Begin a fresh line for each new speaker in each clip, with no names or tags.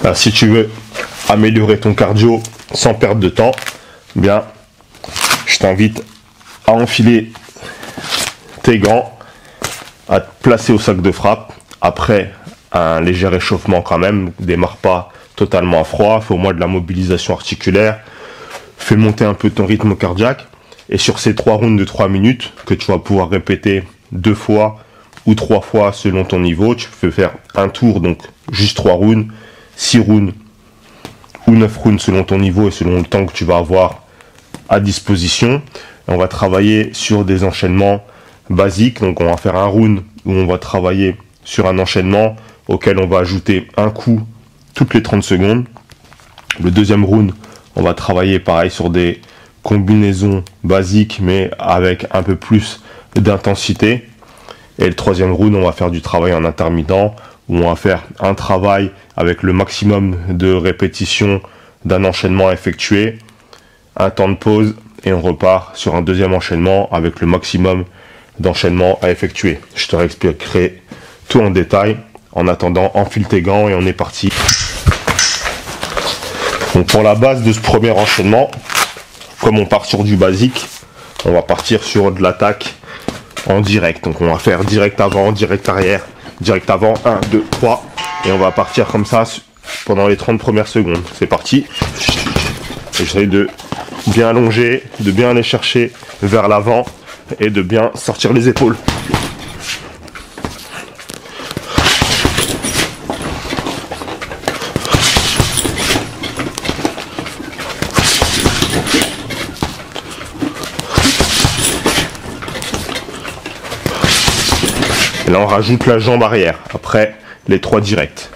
Alors, si tu veux améliorer ton cardio sans perdre de temps, eh bien, je t'invite à enfiler tes gants, à te placer au sac de frappe. Après un léger réchauffement quand même, démarre pas totalement à froid, fais au moins de la mobilisation articulaire, fais monter un peu ton rythme cardiaque. Et sur ces 3 rounds de 3 minutes, que tu vas pouvoir répéter 2 fois ou 3 fois selon ton niveau, tu peux faire un tour, donc juste 3 rounds, 6 rounds ou 9 rounds selon ton niveau et selon le temps que tu vas avoir à disposition. Et on va travailler sur des enchaînements basiques, donc on va faire un round où on va travailler sur un enchaînement auquel on va ajouter un coup toutes les 30 secondes. Le deuxième round, on va travailler pareil sur des combinaisons basiques mais avec un peu plus d'intensité. Et le troisième round, on va faire du travail en intermittent où on va faire un travail avec le maximum de répétitions d'un enchaînement effectué, un temps de pause et on repart sur un deuxième enchaînement avec le maximum d'enchaînements à effectuer. Je te réexpliquerai tout en détail. En attendant, enfile tes gants et on est parti. Donc pour la base de ce premier enchaînement, comme on part sur du basique, on va partir sur de l'attaque en direct. Donc on va faire direct avant, direct arrière, direct avant, 1, 2, 3. Et on va partir comme ça pendant les 30 premières secondes. C'est parti. J'essaie de bien allonger, de bien aller chercher vers l'avant et de bien sortir les épaules. Et là on rajoute la jambe arrière après les 3 directs.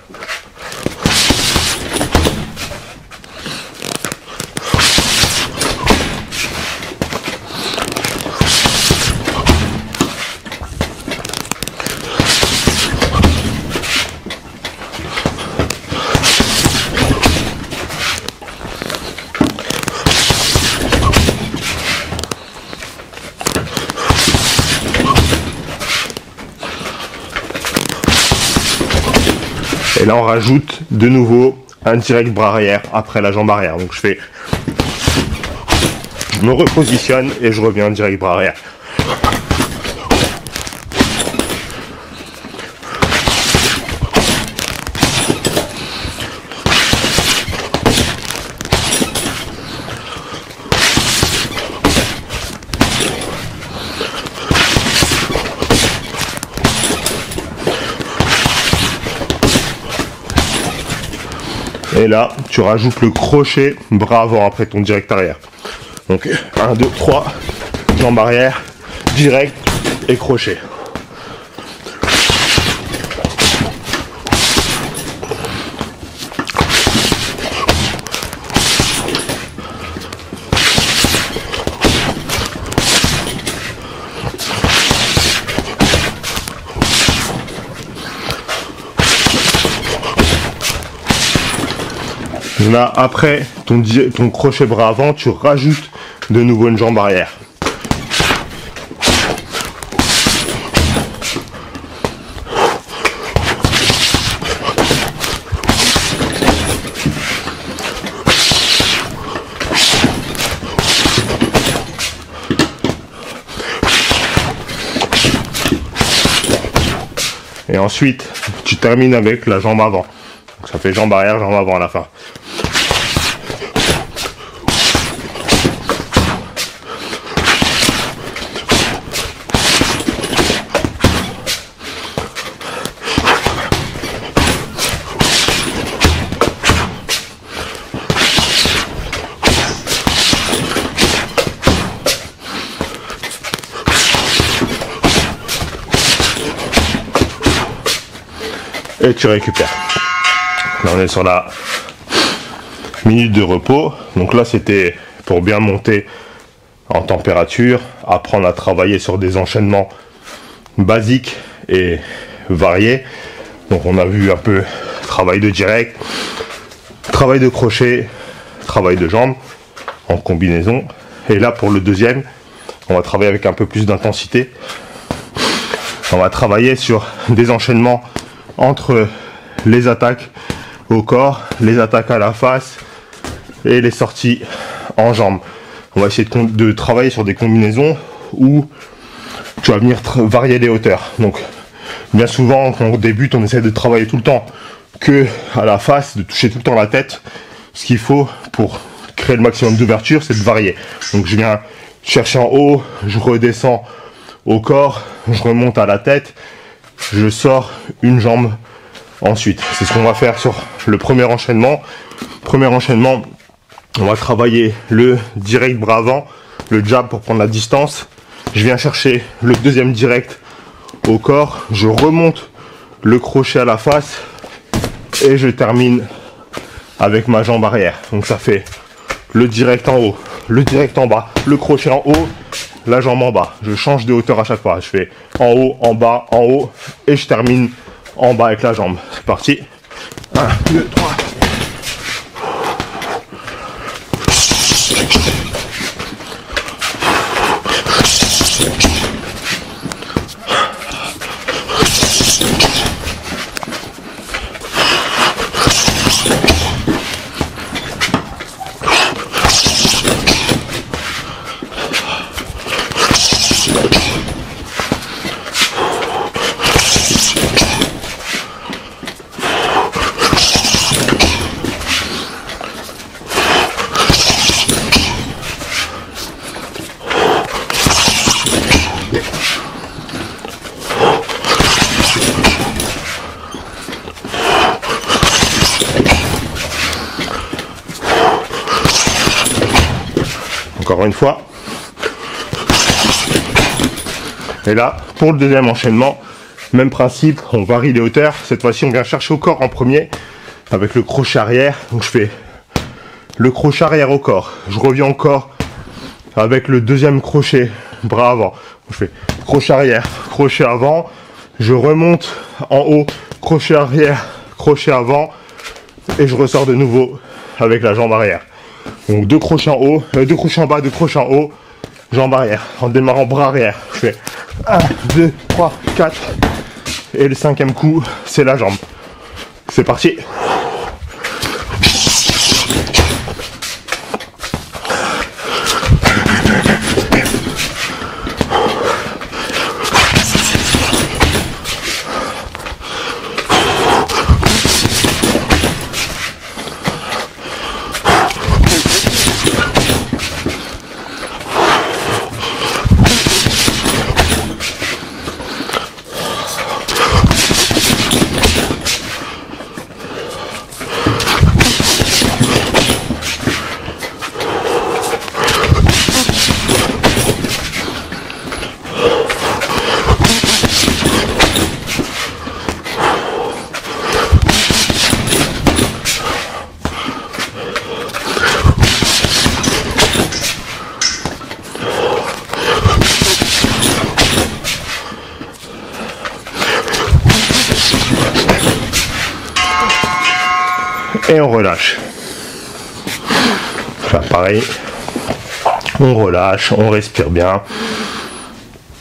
Et là on rajoute de nouveau un direct bras arrière après la jambe arrière. Donc je me repositionne et je reviens direct bras arrière. Et là, tu rajoutes le crochet bras avant après ton direct arrière. Donc 1, 2, 3, jambe arrière, direct et crochet. Là, après ton crochet bras avant, tu rajoutes de nouveau une jambe arrière. Et ensuite, tu termines avec la jambe avant. Donc ça fait jambe arrière, jambe avant à la fin. Et tu récupères. Là on est sur la minute de repos. Donc là c'était pour bien monter en température, apprendre à travailler sur des enchaînements basiques et variés. Donc on a vu un peu travail de direct, travail de crochet, travail de jambes en combinaison. Et là pour le deuxième, on va travailler avec un peu plus d'intensité. On va travailler sur des enchaînements entre les attaques au corps, les attaques à la face et les sorties en jambes. On va essayer de travailler sur des combinaisons où tu vas venir varier les hauteurs. Donc bien souvent quand on débute, on essaie de travailler tout le temps que à la face, de toucher tout le temps la tête. Ce qu'il faut pour créer le maximum d'ouverture, c'est de varier. Donc je viens chercher en haut, je redescends au corps, je remonte à la tête, je sors une jambe ensuite. C'est ce qu'on va faire sur le premier enchaînement. Premier enchaînement, on va travailler le direct bras avant, le jab pour prendre la distance. Je viens chercher le deuxième direct au corps, je remonte le crochet à la face et je termine avec ma jambe arrière. Donc ça fait le direct en haut, le direct en bas, le crochet en haut, la jambe en bas. Je change de hauteur à chaque fois. Je fais en haut, en haut et je termine en bas avec la jambe. C'est parti. 1, 2, 3. Encore une fois. Et là, pour le deuxième enchaînement, même principe, on varie les hauteurs. Cette fois-ci, on vient chercher au corps en premier avec le crochet arrière. Donc je fais le crochet arrière au corps. Je reviens au corps avec le deuxième crochet bras avant. Donc je fais crochet arrière, crochet avant. Je remonte en haut, crochet arrière, crochet avant. Et je ressors de nouveau avec la jambe arrière. Donc 2 crochets en haut, 2 crochets en bas, 2 crochets en haut, jambe arrière, en démarrant bras arrière. Je fais 1, 2, 3, 4. Et le 5e coup, c'est la jambe. C'est parti. Et on relâche. Enfin, pareil, on relâche, on respire bien.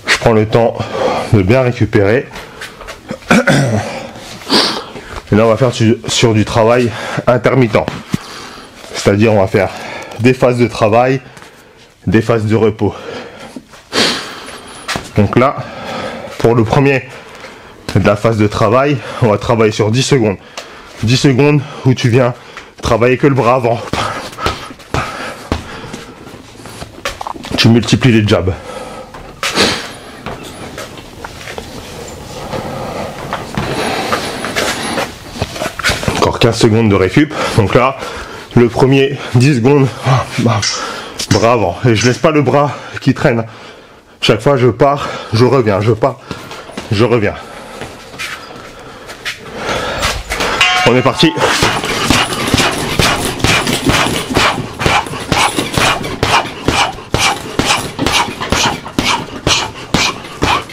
Je prends le temps de bien récupérer. Et là, on va faire sur du travail intermittent. C'est-à-dire, on va faire des phases de travail, des phases de repos. Donc là, pour le premier de la phase de travail, on va travailler sur 10 secondes. 10 secondes où tu viens travailler que le bras avant. Tu multiplies les jabs. Encore 15 secondes de récup. Donc là, le premier 10 secondes, bras avant. Et je laisse pas le bras qui traîne. Chaque fois je pars, je reviens, je pars, je reviens. On est parti.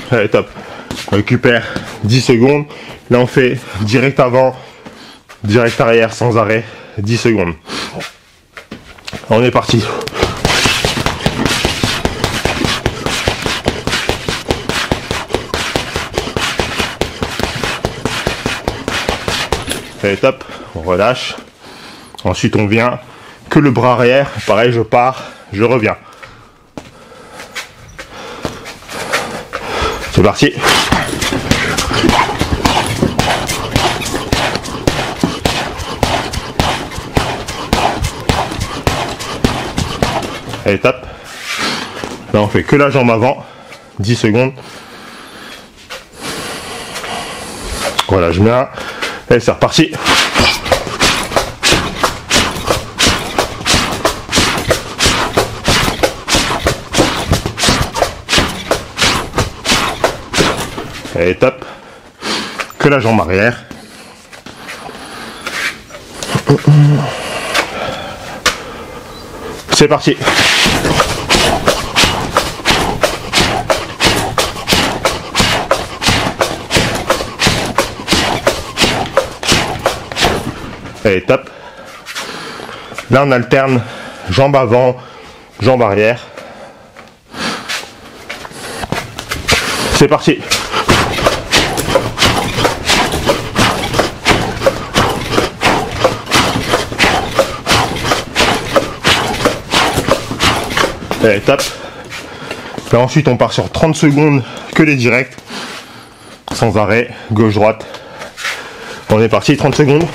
Allez, top. On récupère 10 secondes. Là, on fait direct avant, direct arrière, sans arrêt, 10 secondes. On est parti. Allez, top. on relâche. Ensuite on vient que le bras arrière, pareil je pars, je reviens. C'est parti. Allez, tape. Là on fait que la jambe avant, 10 secondes. Voilà, je mets. Et c'est reparti. Allez, top. Que la jambe arrière. C'est parti. Allez, top. Là, on alterne jambe avant, jambe arrière. C'est parti. Allez, top. Là, ensuite, on part sur 30 secondes que les directs. Sans arrêt, gauche-droite. On est parti, 30 secondes.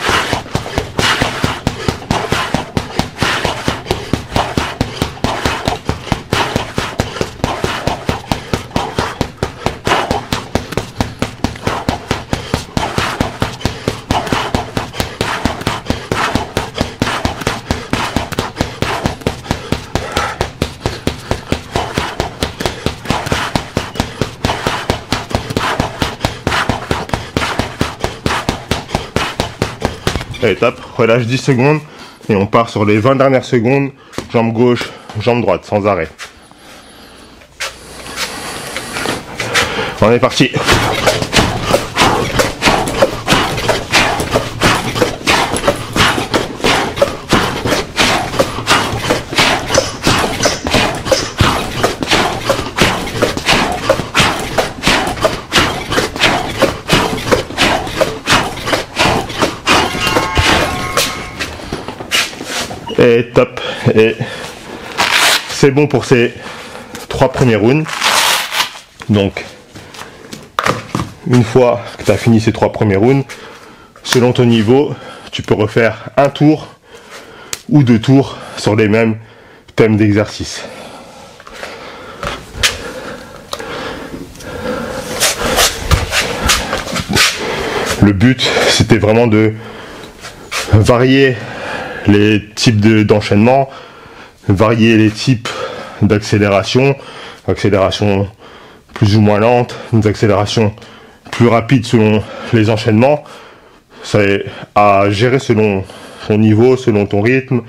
Allez, top, relâche 10 secondes et on part sur les 20 dernières secondes, jambe gauche, jambe droite, sans arrêt. On est parti. Et top, et c'est bon pour ces 3 premiers rounds. Donc une fois que tu as fini ces 3 premiers rounds, selon ton niveau, tu peux refaire un tour ou 2 tours sur les mêmes thèmes d'exercice. Le but, c'était vraiment de varier les types d'enchaînement, varier les types d'accélération, accélération plus ou moins lente, des accélérations plus rapides selon les enchaînements. C'est à gérer selon ton niveau, selon ton rythme,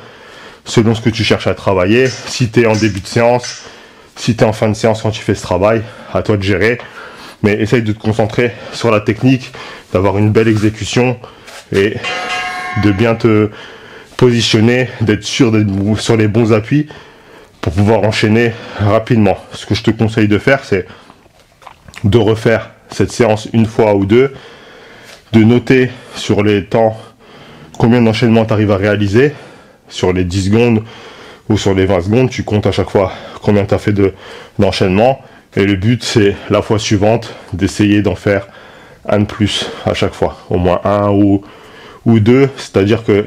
selon ce que tu cherches à travailler. Si tu es en début de séance, si tu es en fin de séance quand tu fais ce travail, à toi de gérer. Mais essaye de te concentrer sur la technique, d'avoir une belle exécution et de bien te positionner, d'être sûr d'être sur les bons appuis pour pouvoir enchaîner rapidement. Ce que je te conseille de faire, c'est de refaire cette séance une fois ou deux, de noter sur les temps combien d'enchaînements tu arrives à réaliser, sur les 10 secondes ou sur les 20 secondes, tu comptes à chaque fois combien tu as fait d'enchaînement, et le but c'est la fois suivante d'essayer d'en faire un de plus à chaque fois, au moins un ou deux, c'est-à-dire que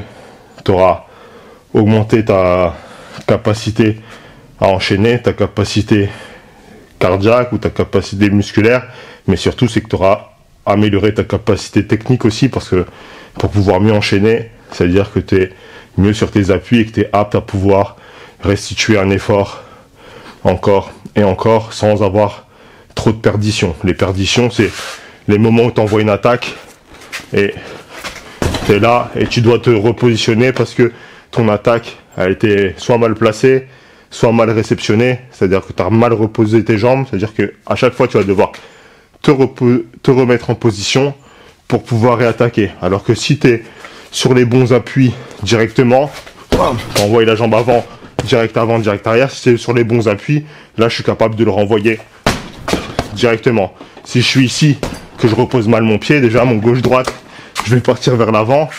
tu auras augmenté ta capacité à enchaîner, ta capacité cardiaque ou ta capacité musculaire, mais surtout c'est que tu auras amélioré ta capacité technique aussi, parce que pour pouvoir mieux enchaîner, c'est-à-dire que tu es mieux sur tes appuis et que tu es apte à pouvoir restituer un effort encore et encore sans avoir trop de perditions. Les perditions, c'est les moments où tu envoies une attaque et tu es là et tu dois te repositionner parce que ton attaque a été soit mal placée, soit mal réceptionnée, c'est-à-dire que tu as mal reposé tes jambes, c'est-à-dire qu'à chaque fois tu vas devoir te remettre en position pour pouvoir réattaquer. Alors que si tu es sur les bons appuis directement, tu envoies la jambe avant, direct arrière, si c'est sur les bons appuis, là je suis capable de le renvoyer directement. Si je suis ici, que je repose mal mon pied, déjà mon gauche-droite, je vais partir vers l'avant,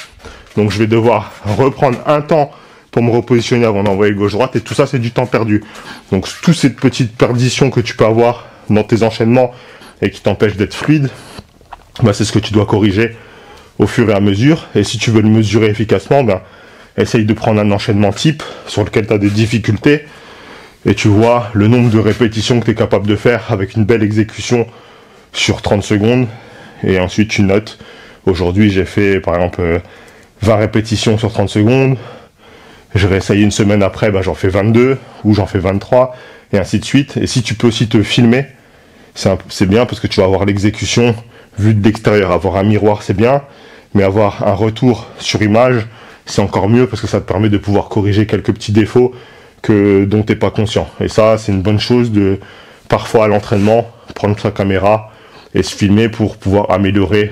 Donc je vais devoir reprendre un temps pour me repositionner avant d'envoyer gauche-droite, et tout ça c'est du temps perdu. Donc toutes ces petites perditions que tu peux avoir dans tes enchaînements et qui t'empêchent d'être fluide, bah, c'est ce que tu dois corriger au fur et à mesure. Et si tu veux le mesurer efficacement, ben, essaye de prendre un enchaînement type sur lequel tu as des difficultés, et tu vois le nombre de répétitions que tu es capable de faire avec une belle exécution sur 30 secondes, et ensuite tu notes. Aujourd'hui j'ai fait par exemple 20 répétitions sur 30 secondes, je vais essayer une semaine après, ben, j'en fais 22 ou j'en fais 23, et ainsi de suite. Et si tu peux aussi te filmer, c'est bien parce que tu vas avoir l'exécution vue de l'extérieur. Avoir un miroir c'est bien, mais avoir un retour sur image c'est encore mieux parce que ça te permet de pouvoir corriger quelques petits défauts dont tu n'es pas conscient. Et ça c'est une bonne chose de parfois à l'entraînement prendre sa caméra et se filmer pour pouvoir améliorer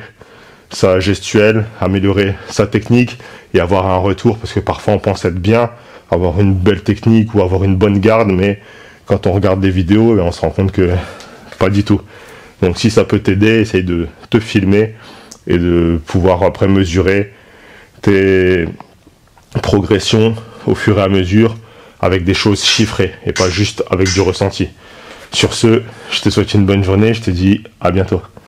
sa gestuelle, améliorer sa technique et avoir un retour, parce que parfois on pense être bien, avoir une belle technique ou avoir une bonne garde, mais quand on regarde des vidéos, on se rend compte que pas du tout. Donc si ça peut t'aider, essaye de te filmer et de pouvoir après mesurer tes progressions au fur et à mesure avec des choses chiffrées et pas juste avec du ressenti. Sur ce, je te souhaite une bonne journée, je te dis à bientôt.